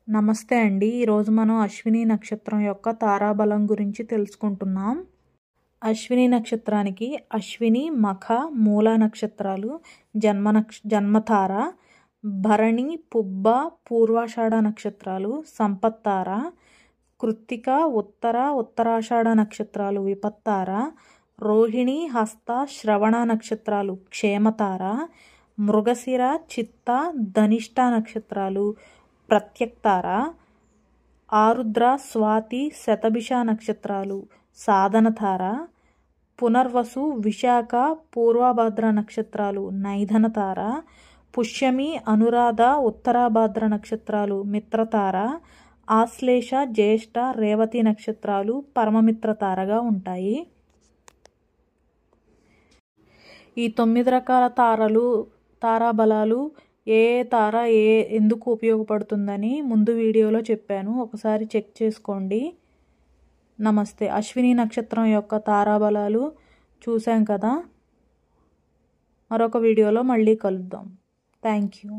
నమస్తే అండి. ఈరోజు మనం అశ్విని నక్షత్రం యొక్క తారాబలం గురించి తెలుసుకుంటున్నాం. అశ్విని నక్షత్రానికి అశ్విని, మఖ, మూల నక్షత్రాలు జన్మతార, భరణి, పుబ్బ, పూర్వాషాఢ నక్షత్రాలు సంపత్తార, కృత్తిక, ఉత్తరాషాఢ నక్షత్రాలు విపత్తార, రోహిణి, హస్త, శ్రవణ నక్షత్రాలు క్షేమతార, మృగశిర, చిత్త, ధనిష్ట నక్షత్రాలు ప్రత్యక్తార, ఆరుద్ర, స్వాతి, శతభిష నక్షత్రాలు సాధనతార, పునర్వసు, విశాఖ, పూర్వభద్ర నక్షత్రాలు నైధనతార, పుష్యమి, అనురాధ, ఉత్తరాభద్ర నక్షత్రాలు మిత్రతార, ఆశ్లేష, జ్యేష్ఠ, రేవతి నక్షత్రాలు పరమమిత్రతారగా ఉంటాయి. ఈ 9 రకాల తారాబలాలు ఏ తార ఎందుకు ఉపయోగపడుతుందని ముందు వీడియోలో చెప్పాను, ఒకసారి చెక్ చేసుకోండి. నమస్తే. అశ్విని నక్షత్రం యొక్క తారాబలాలు చూసాం కదా, మరొక వీడియోలో మళ్ళీ కలుద్దాం. Thank you.